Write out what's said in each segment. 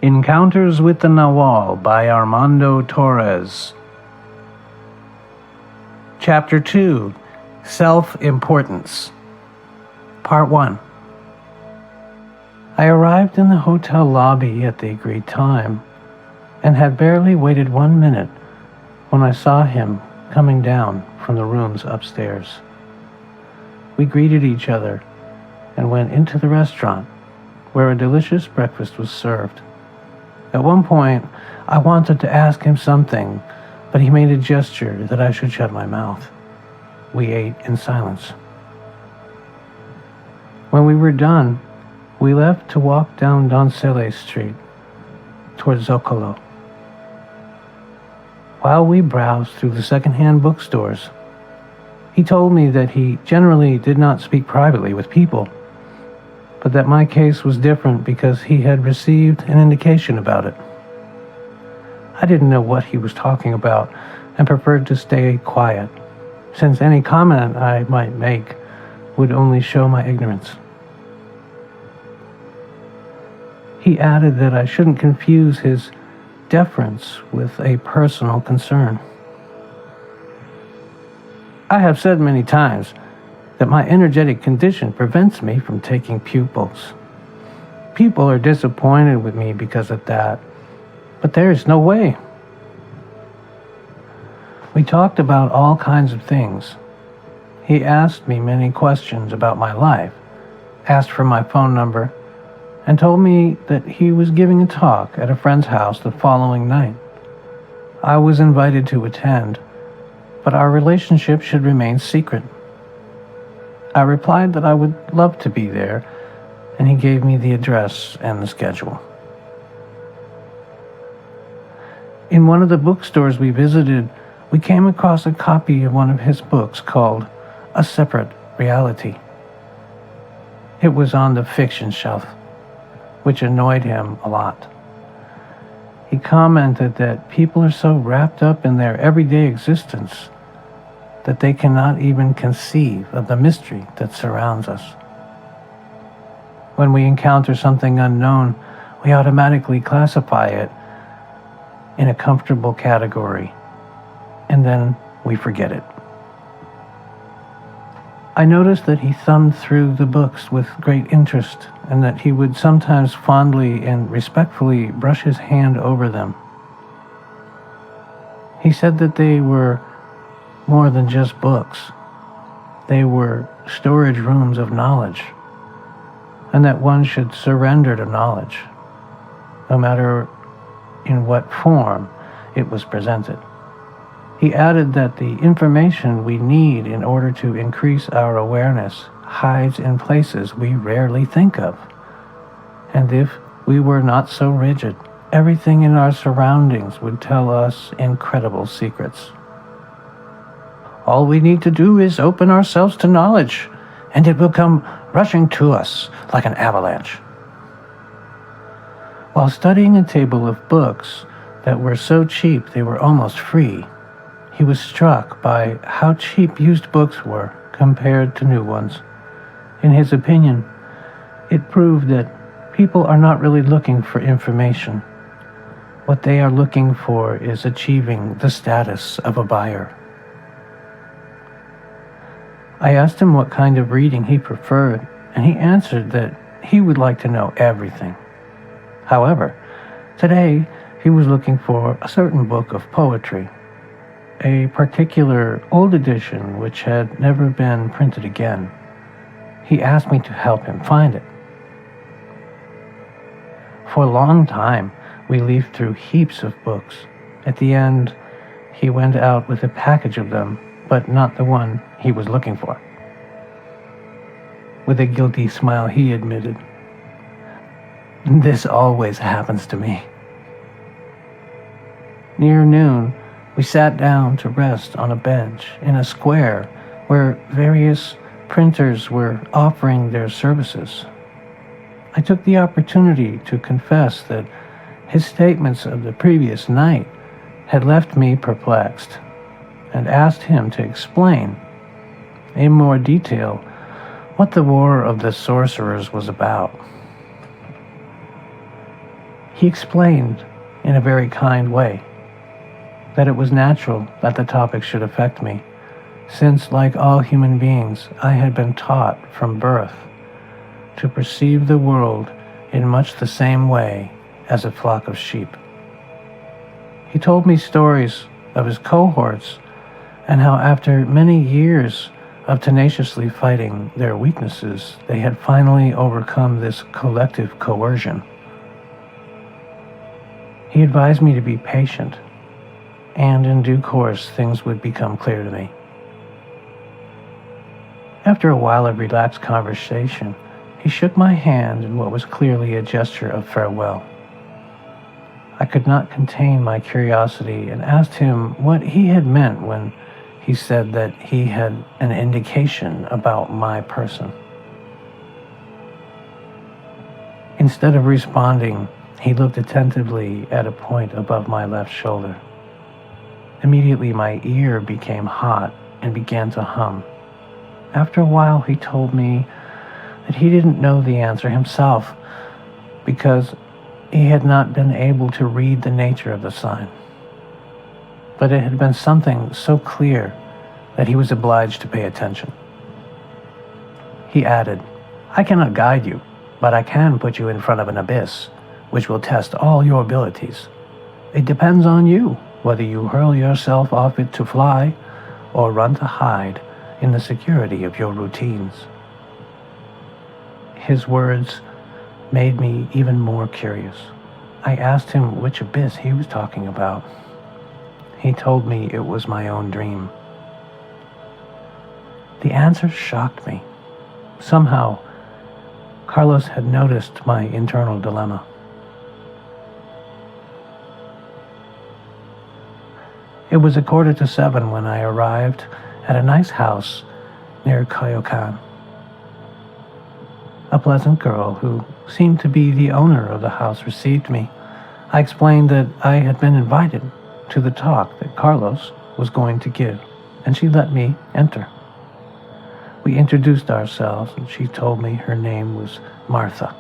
Encounters with the Nagual by Armondo Torres. Chapter 2, Self-Importance. Part 1. I arrived in the hotel lobby at the agreed time, and had barely waited 1 minute when I saw him coming down from the rooms upstairs. We greeted each other and went into the restaurant, where a delicious breakfast was served. At one point, I wanted to ask him something, but he made a gesture that I should shut my mouth. We ate in silence. When we were done, we left to walk down Donceles Street towards Zocalo. While we browsed through the second-hand bookstores, he told me that he generally did not speak privately with people, but that my case was different because he had received an indication about it. I didn't know what he was talking about and preferred to stay quiet, since any comment I might make would only show my ignorance. He added that I shouldn't confuse his deference with a personal concern. I have said many times that my energetic condition prevents me from taking pupils. People are disappointed with me because of that, but there is no way. We talked about all kinds of things. He asked me many questions about my life, asked for my phone number, and told me that he was giving a talk at a friend's house the following night. I was invited to attend, but our relationship should remain secret. I replied that I would love to be there, and he gave me the address and the schedule. In one of the bookstores we visited, we came across a copy of one of his books called A Separate Reality. It was on the fiction shelf, which annoyed him a lot. He commented that people are so wrapped up in their everyday existence that they cannot even conceive of the mystery that surrounds us. When we encounter something unknown, we automatically classify it in a comfortable category, and then we forget it. I noticed that he thumbed through the books with great interest, and that he would sometimes fondly and respectfully brush his hand over them. He said that they were more than just books. They were storage rooms of knowledge, and that one should surrender to knowledge, no matter in what form it was presented. He added that the information we need in order to increase our awareness hides in places we rarely think of, and if we were not so rigid, everything in our surroundings would tell us incredible secrets. All we need to do is open ourselves to knowledge, and it will come rushing to us like an avalanche. While studying a table of books that were so cheap they were almost free, he was struck by how cheap used books were compared to new ones. In his opinion, it proved that people are not really looking for information. What they are looking for is achieving the status of a buyer. I asked him what kind of reading he preferred, and he answered that he would like to know everything. However, today he was looking for a certain book of poetry, a particular old edition which had never been printed again. He asked me to help him find it. For a long time, we leafed through heaps of books. At the end, he went out with a package of them, but not the one he was looking for. With a guilty smile, he admitted, "This always happens to me." Near noon, we sat down to rest on a bench in a square where various printers were offering their services. I took the opportunity to confess that his statements of the previous night had left me perplexed, and asked him to explain in more detail what the War of the Sorcerers was about. He explained, in a very kind way, that it was natural that the topic should affect me, since, like all human beings, I had been taught from birth to perceive the world in much the same way as a flock of sheep. He told me stories of his cohorts and how after many years of tenaciously fighting their weaknesses, they had finally overcome this collective coercion. He advised me to be patient, and in due course things would become clear to me. After a while of relaxed conversation, he shook my hand in what was clearly a gesture of farewell. I could not contain my curiosity and asked him what he had meant when he said that he had an indication about my person. Instead of responding, he looked attentively at a point above my left shoulder. Immediately my ear became hot and began to hum. After a while he told me that he didn't know the answer himself because he had not been able to read the nature of the sign. But it had been something so clear that he was obliged to pay attention. He added, "I cannot guide you, but I can put you in front of an abyss, which will test all your abilities. It depends on you whether you hurl yourself off it to fly or run to hide in the security of your routines." His words made me even more curious. I asked him which abyss he was talking about. He told me it was my own dream. The answer shocked me. Somehow, Carlos had noticed my internal dilemma. It was 6:45 when I arrived at a nice house near Coyoacan. A pleasant girl who seemed to be the owner of the house received me. I explained that I had been invited to the talk that Carlos was going to give, and she let me enter. We introduced ourselves, and she told me her name was Martha.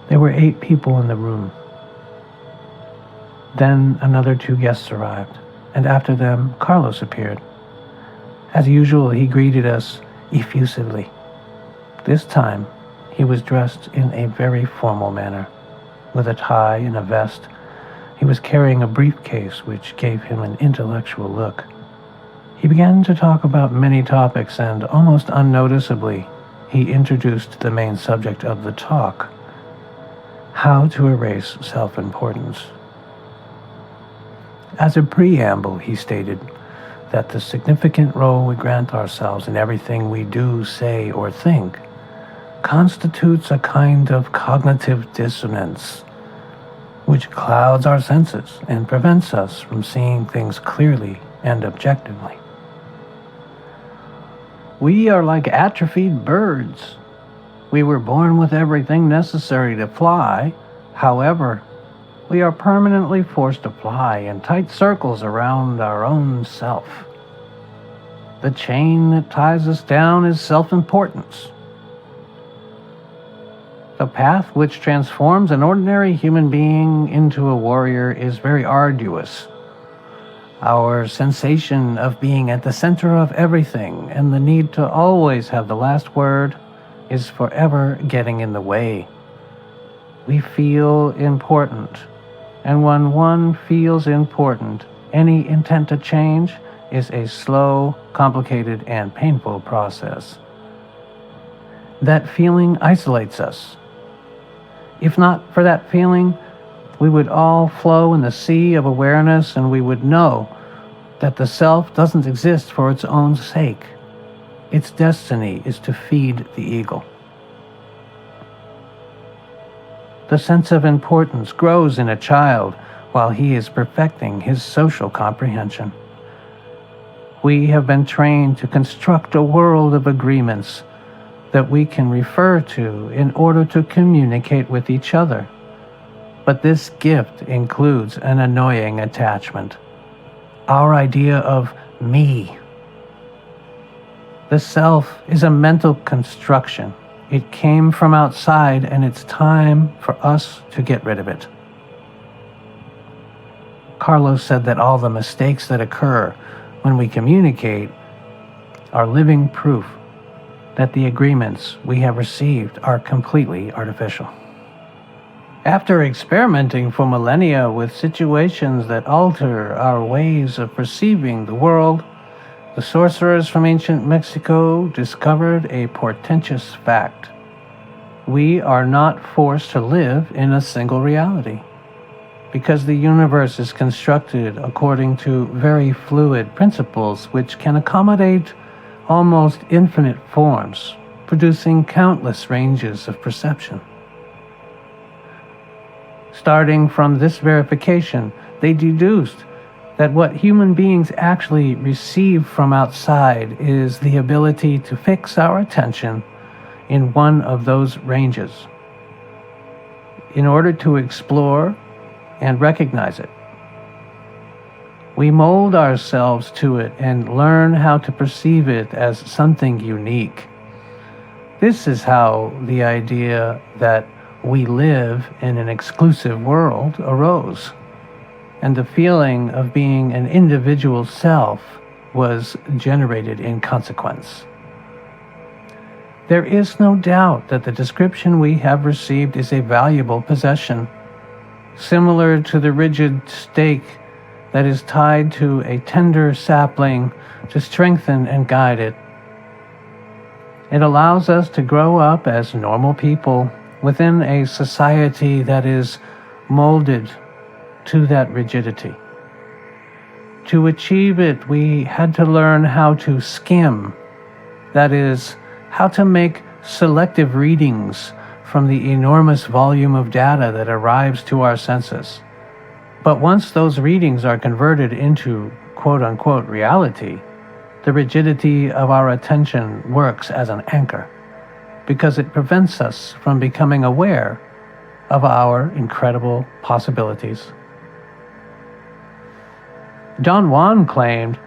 There were 8 people in the room. Then another 2 guests arrived, and after them, Carlos appeared. As usual, he greeted us effusively. This time, he was dressed in a very formal manner, with a tie and a vest. He was carrying a briefcase which gave him an intellectual look. He began to talk about many topics, and almost unnoticeably, he introduced the main subject of the talk: how to erase self-importance. As a preamble, he stated that the significant role we grant ourselves in everything we do, say, or think constitutes a kind of cognitive dissonance, which clouds our senses and prevents us from seeing things clearly and objectively. We are like atrophied birds. We were born with everything necessary to fly. However, we are permanently forced to fly in tight circles around our own self. The chain that ties us down is self-importance. The path which transforms an ordinary human being into a warrior is very arduous. Our sensation of being at the center of everything and the need to always have the last word is forever getting in the way. We feel important, and when one feels important, any intent to change is a slow, complicated, and painful process. That feeling isolates us. If not for that feeling, we would all flow in the sea of awareness, and we would know that the self doesn't exist for its own sake. Its destiny is to feed the eagle. The sense of importance grows in a child while he is perfecting his social comprehension. We have been trained to construct a world of agreements that we can refer to in order to communicate with each other. But this gift includes an annoying attachment: our idea of me. The self is a mental construction It came from outside, and it's time for us to get rid of it. Carlos said that all the mistakes that occur when we communicate are living proof that the agreements we have received are completely artificial. After experimenting for millennia with situations that alter our ways of perceiving the world, the sorcerers from ancient Mexico discovered a portentous fact. We are not forced to live in a single reality, because the universe is constructed according to very fluid principles which can accommodate almost infinite forms, producing countless ranges of perception. Starting from this verification, they deduced that what human beings actually receive from outside is the ability to fix our attention in one of those ranges in order to explore and recognize it. We mold ourselves to it and learn how to perceive it as something unique. This is how the idea that we live in an exclusive world arose, and the feeling of being an individual self was generated in consequence. There is no doubt that the description we have received is a valuable possession, similar to the rigid stake that is tied to a tender sapling to strengthen and guide it. It allows us to grow up as normal people within a society that is molded to that rigidity. To achieve it, we had to learn how to skim, that is, how to make selective readings from the enormous volume of data that arrives to our senses. But once those readings are converted into quote-unquote reality, the rigidity of our attention works as an anchor, because it prevents us from becoming aware of our incredible possibilities. Don Juan claimed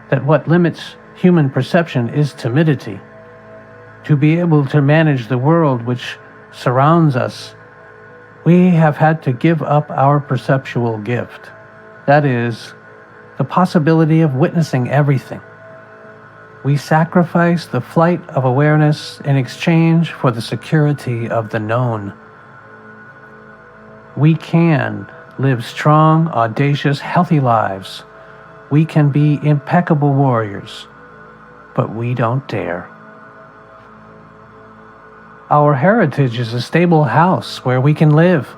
that what limits human perception is timidity. To be able to manage the world which surrounds us, we have had to give up our perceptual gift. That is, the possibility of witnessing everything. We sacrifice the flight of awareness in exchange for the security of the known. We can live strong, audacious, healthy lives. We can be impeccable warriors, but we don't dare. Our heritage is a stable house where we can live,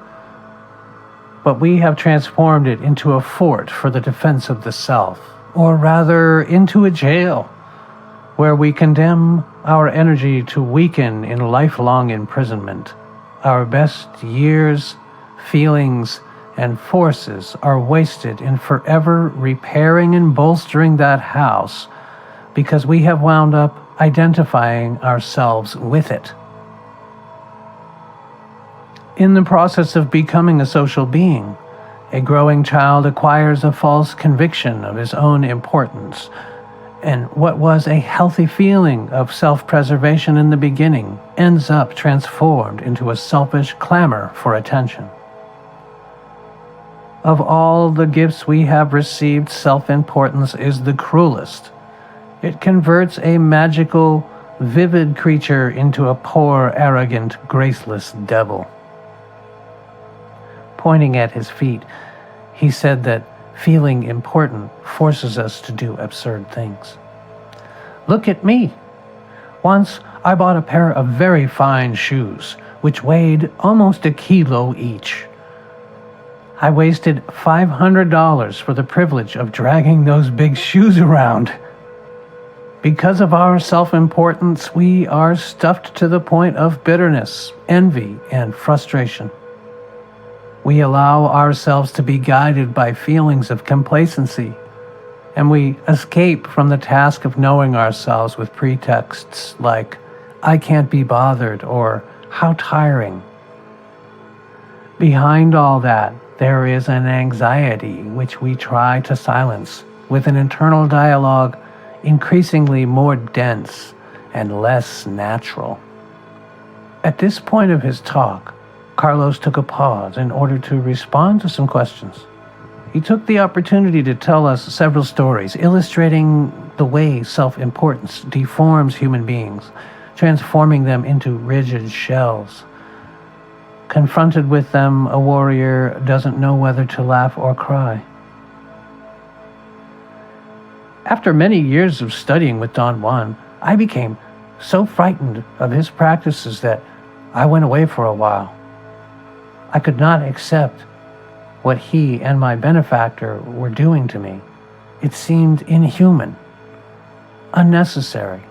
but we have transformed it into a fort for the defense of the self, or rather into a jail, where we condemn our energy to weaken in lifelong imprisonment. Our best years, feelings, and forces are wasted in forever repairing and bolstering that house because we have wound up identifying ourselves with it. In the process of becoming a social being, a growing child acquires a false conviction of his own importance, and what was a healthy feeling of self-preservation in the beginning ends up transformed into a selfish clamor for attention. Of all the gifts we have received, self-importance is the cruelest. It converts a magical, vivid creature into a poor, arrogant, graceless devil. Pointing at his feet, he said that feeling important forces us to do absurd things. Look at me. Once I bought a pair of very fine shoes, which weighed almost a kilo each. I wasted $500 for the privilege of dragging those big shoes around. Because of our self-importance, we are stuffed to the point of bitterness, envy, and frustration. We allow ourselves to be guided by feelings of complacency, and we escape from the task of knowing ourselves with pretexts like, I can't be bothered, or how tiring. Behind all that, there is an anxiety which we try to silence with an internal dialogue increasingly more dense and less natural. At this point of his talk, Carlos took a pause in order to respond to some questions. He took the opportunity to tell us several stories illustrating the way self-importance deforms human beings, transforming them into rigid shells. Confronted with them, a warrior doesn't know whether to laugh or cry. After many years of studying with Don Juan, I became so frightened of his practices that I went away for a while. I could not accept what he and my benefactor were doing to me. It seemed inhuman, unnecessary.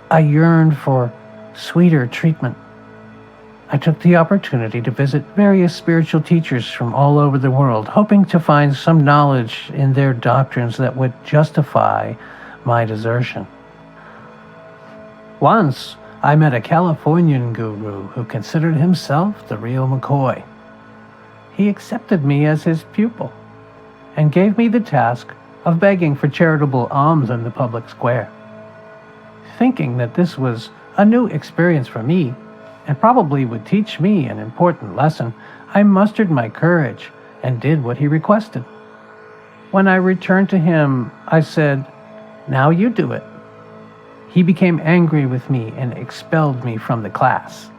I yearned for sweeter treatment. I took the opportunity to visit various spiritual teachers from all over the world, hoping to find some knowledge in their doctrines that would justify my desertion. Once, I met a Californian guru who considered himself the real McCoy. He accepted me as his pupil and gave me the task of begging for charitable alms in the public square. Thinking that this was a new experience for me and probably would teach me an important lesson, I mustered my courage and did what he requested. When I returned to him, I said, "Now you do it." He became angry with me and expelled me from the class.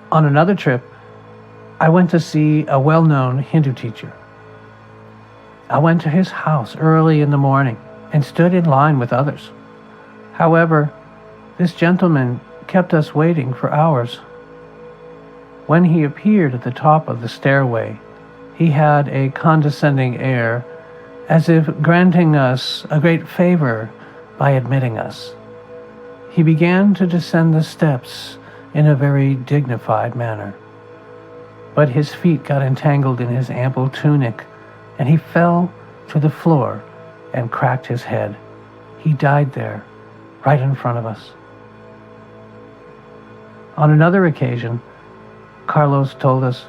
On another trip, I went to see a well-known Hindu teacher. I went to his house early in the morning and stood in line with others. However, this gentleman kept us waiting for hours. When he appeared at the top of the stairway, he had a condescending air, as if granting us a great favor by admitting us. He began to descend the steps in a very dignified manner. But his feet got entangled in his ample tunic, and he fell to the floor and cracked his head. He died there, right in front of us. On another occasion, Carlos told us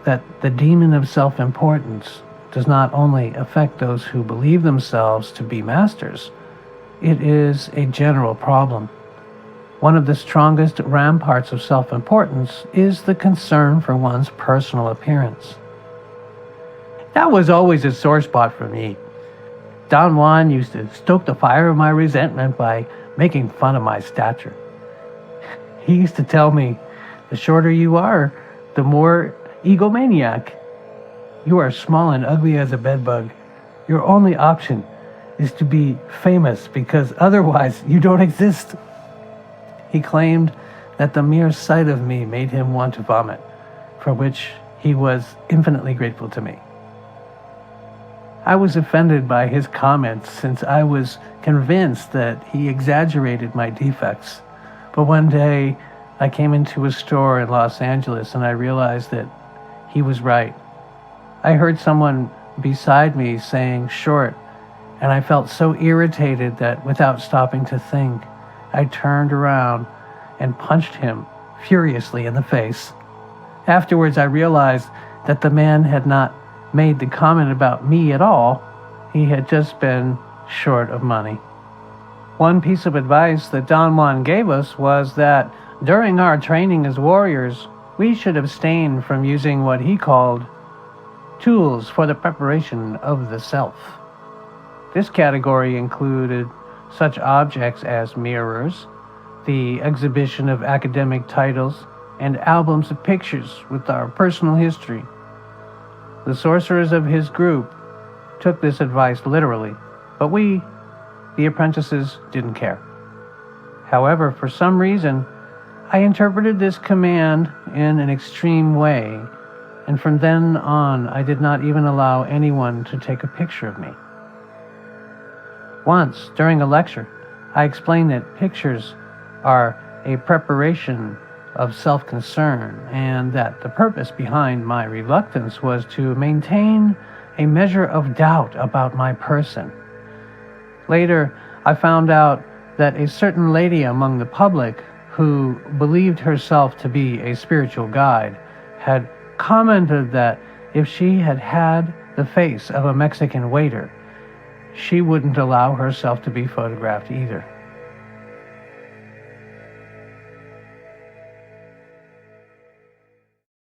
that the demon of self-importance does not only affect those who believe themselves to be masters, it is a general problem. One of the strongest ramparts of self-importance is the concern for one's personal appearance. That was always a sore spot for me. Don Juan used to stoke the fire of my resentment by making fun of my stature. He used to tell me, "The shorter you are, the more egomaniac. You are small and ugly as a bedbug. Your only option is to be famous because otherwise you don't exist." He claimed that the mere sight of me made him want to vomit, for which he was infinitely grateful to me. I was offended by his comments since I was convinced that he exaggerated my defects. But one day I came into a store in Los Angeles and I realized that he was right. I heard someone beside me saying "short," and I felt so irritated that without stopping to think, I turned around and punched him furiously in the face. Afterwards, I realized that the man had not made the comment about me at all. He had just been short of money. One piece of advice that Don Juan gave us was that during our training as warriors, we should abstain from using what he called tools for the preparation of the self. This category included such objects as mirrors, the exhibition of academic titles, and albums of pictures with our personal history. The sorcerers of his group took this advice literally, but we, the apprentices, didn't care. However, for some reason, I interpreted this command in an extreme way, and from then on, I did not even allow anyone to take a picture of me. Once, during a lecture, I explained that pictures are a preparation of self-concern, and that the purpose behind my reluctance was to maintain a measure of doubt about my person. Later, I found out that a certain lady among the public who believed herself to be a spiritual guide had commented that if she had had the face of a Mexican waiter, she wouldn't allow herself to be photographed either.